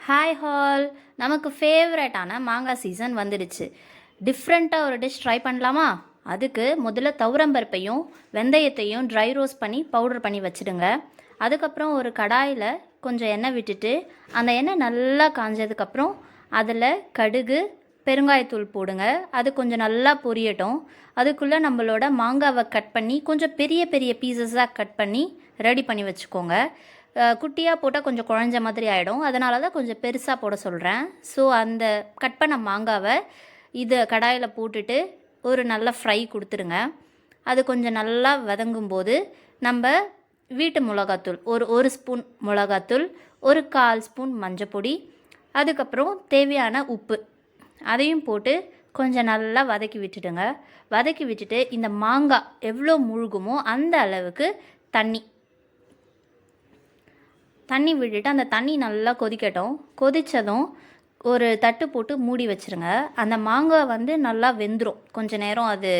Hi hall, நமக்கு ஃபேவரட்டான மாங்காய் சீசன் வந்துடுச்சு. டிஃப்ரெண்ட்டாக ஒரு டிஷ் ட்ரை பண்ணலாமா? அதுக்கு முதல்ல துவரம்பருப்பையும் வெந்தயத்தையும் ட்ரை ரோஸ்ட் பண்ணி பவுடர் பண்ணி வச்சுடுங்க. அதுக்கப்புறம் ஒரு கடாயில் கொஞ்சம் எண்ணெய் விட்டுட்டு அந்த எண்ணெய் நல்லா காஞ்சதுக்கப்புறம் அதில் கடுகு பெருங்காயத்தூள் போடுங்க. அது கொஞ்சம் நல்லா பொரியட்டும். அதுக்குள்ளே நம்மளோட மாங்காவை கட் பண்ணி கொஞ்சம் பெரிய பெரிய பீசஸாக கட் பண்ணி ரெடி பண்ணி வச்சுக்கோங்க. குட்டியாக போட்டால் கொஞ்சம் குழஞ்ச மாதிரி ஆகிடும், அதனால தான் கொஞ்சம் பெருசாக போட சொல்கிறேன். ஸோ அந்த கட் பண்ண மாங்காவை இதை கடாயில் போட்டுட்டு ஒரு நல்ல ஃப்ரை கொடுத்துருங்க. அது கொஞ்சம் நல்லா வதங்கும்போது நம்ம வீட்டு மிளகாத்தூள் ஒரு ஸ்பூன் மிளகாத்தூள், ஒரு 1/4 ஸ்பூன் மஞ்சப்பொடி, அதுக்கப்புறம் தேவையான உப்பு அதையும் போட்டு கொஞ்சம் நல்லா வதக்கி விட்டுடுங்க. வதக்கி விட்டுட்டு இந்த மாங்காய் எவ்வளோ முழுகுமோ அந்த அளவுக்கு தண்ணி விட்டுட்டு அந்த தண்ணி நல்லா கொதிக்கட்டும். கொதித்ததும் ஒரு தட்டு போட்டு மூடி வச்சுருங்க. அந்த மாங்காய் நல்லா வெந்துடும். கொஞ்சம் நேரம் அது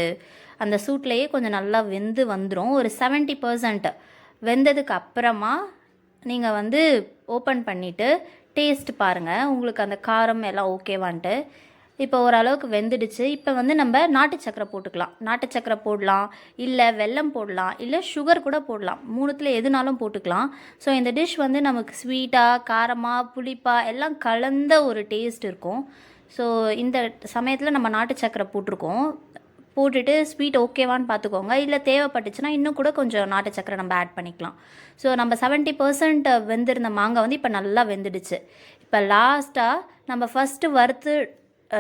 அந்த சூட்லேயே கொஞ்சம் நல்லா வெந்து வந்துடும். ஒரு 70% வெந்ததுக்கு அப்புறமா நீங்கள் ஓப்பன் பண்ணிவிட்டு டேஸ்ட் பாருங்கள், உங்களுக்கு அந்த காரம் எல்லாம் ஓகேவான்ட்டு. இப்போ ஓரளவுக்கு வெந்துடுச்சு. இப்போ நம்ம நாட்டு சக்கரை போட்டுக்கலாம். நாட்டு சக்கரை போடலாம், இல்லை வெல்லம் போடலாம், இல்லை சுகர் கூட போடலாம். மூணுத்தில் எதுனாலும் போட்டுக்கலாம். ஸோ இந்த டிஷ் நமக்கு ஸ்வீட்டாக காரமாக புளிப்பாக எல்லாம் கலந்த ஒரு டேஸ்ட் இருக்கும். ஸோ இந்த சமயத்தில் நம்ம நாட்டு சக்கரை போட்டுட்டு ஸ்வீட் ஓகேவான்னு பார்த்துக்கோங்க. இல்லை தேவைப்பட்டுச்சுன்னா இன்னும் கூட கொஞ்சம் நாட்டு சக்கரை நம்ம ஆட் பண்ணிக்கலாம். ஸோ நம்ம 70% வெந்திருந்த மாங்காய் இப்போ நல்லா வெந்துடுச்சு. இப்போ லாஸ்ட்டாக நம்ம ஃபஸ்ட்டு வறுத்து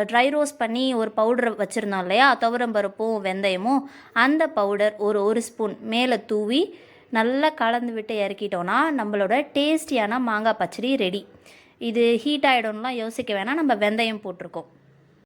ட்ரை ரோஸ்ட் பண்ணி ஒரு பவுடர் வச்சுருந்தோம் இல்லையா, துவரம்பருப்பும் வெந்தயமும், அந்த பவுடர் ஒரு ஸ்பூன் மேலே தூவி நல்லா கலந்து விட்டு இறக்கிட்டோன்னா நம்மளோட டேஸ்டியான மாங்காய் பச்சடி ரெடி. இது ஹீட் ஆகிடும்லாம் யோசிக்க வேணாம், நம்ம வெந்தயம் போட்டிருக்கோம்.